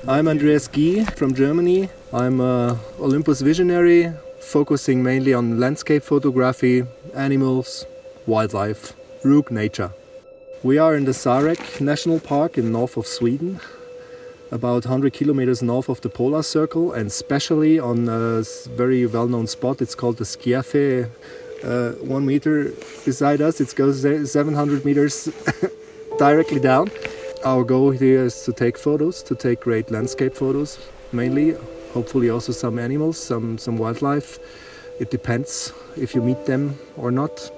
I'm Andreas Guy from Germany. I'm an Olympus visionary, focusing mainly on landscape photography, animals, wildlife, rugged nature. We are in the Sarek National Park in north of Sweden, about 100 kilometers north of the polar circle, and especially on a very well-known spot. It's called the Skjerfe. 1 meter beside us, it goes 700 meters directly down. Our goal here is to take photos, to take great landscape photos, mainly, hopefully also some animals, some wildlife. It depends if you meet them or not,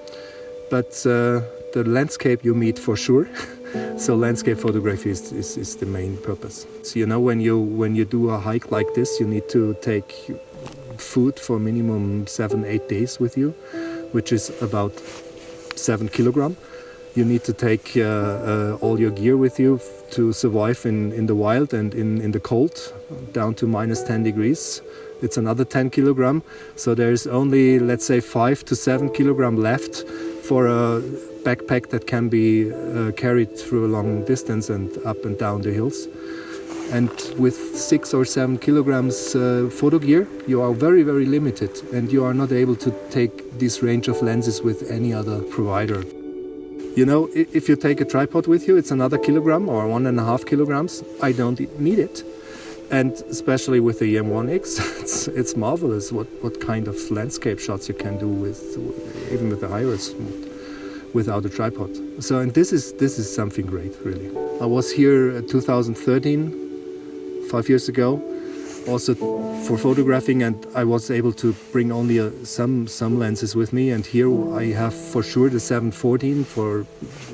but the landscape you meet for sure. So landscape photography is the main purpose. So, you know, when you do a hike like this, you need to take food for minimum 7-8 days with you, which is about 7 kilograms. You need to take all your gear with you to survive in the wild and in the cold, down to minus 10 degrees. It's another 10 kilograms. So there's only, let's say, 5 to 7 kilograms left for a backpack that can be carried through a long distance and up and down the hills. And with 6 or 7 kilograms photo gear, you are very, very limited, and you are not able to take this range of lenses with any other provider. You know, if you take a tripod with you, it's another kilogram or 1.5 kilograms. I don't need it. And especially with the EM1X, it's marvelous what kind of landscape shots you can do even with the iris without a tripod. So, and this is something great, really. I was here in 2013, 5 years ago, also for photographing, and I was able to bring only some lenses with me. And here I have for sure the 714 for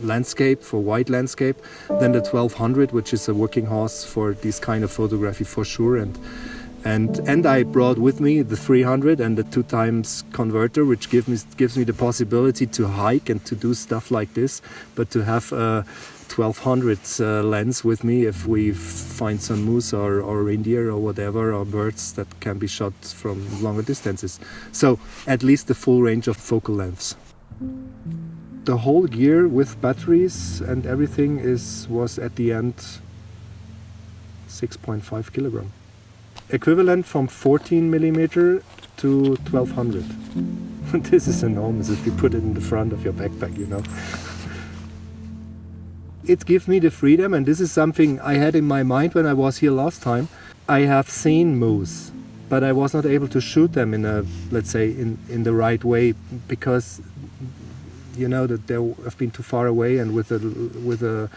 landscape, for wide landscape, then the 1200, which is a working horse for this kind of photography for sure. And I brought with me the 300 and the 2x converter, which gives me the possibility to hike and to do stuff like this, but to have a 1200 lens with me if we find some moose or reindeer or whatever, or birds that can be shot from longer distances. So at least the full range of focal lengths. The whole gear with batteries and everything was at the end 6.5 kilogram. Equivalent from 14 millimeter to 1200. This is enormous if you put it in the front of your backpack, you know. It gives me the freedom, and this is something I had in my mind when I was here last time. I have seen moose, but I was not able to shoot them in a, let's say, in the right way, because you know that they have been too far away, and with a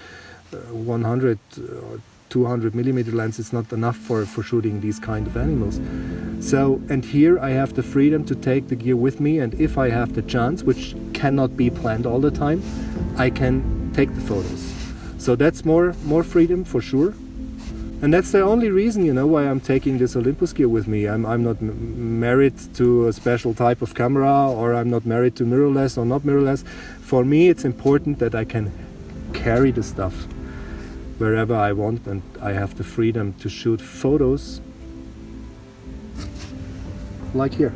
100 or 200 millimeter lens, it's not enough for shooting these kind of animals. So, and here I have the freedom to take the gear with me, and if I have the chance, which cannot be planned all the time, I can take the photos. So that's more freedom for sure. And that's the only reason, you know, why I'm taking this Olympus gear with me. I'm not married to a special type of camera, or I'm not married to mirrorless or not mirrorless. For me, it's important that I can carry the stuff wherever I want, and I have the freedom to shoot photos like here.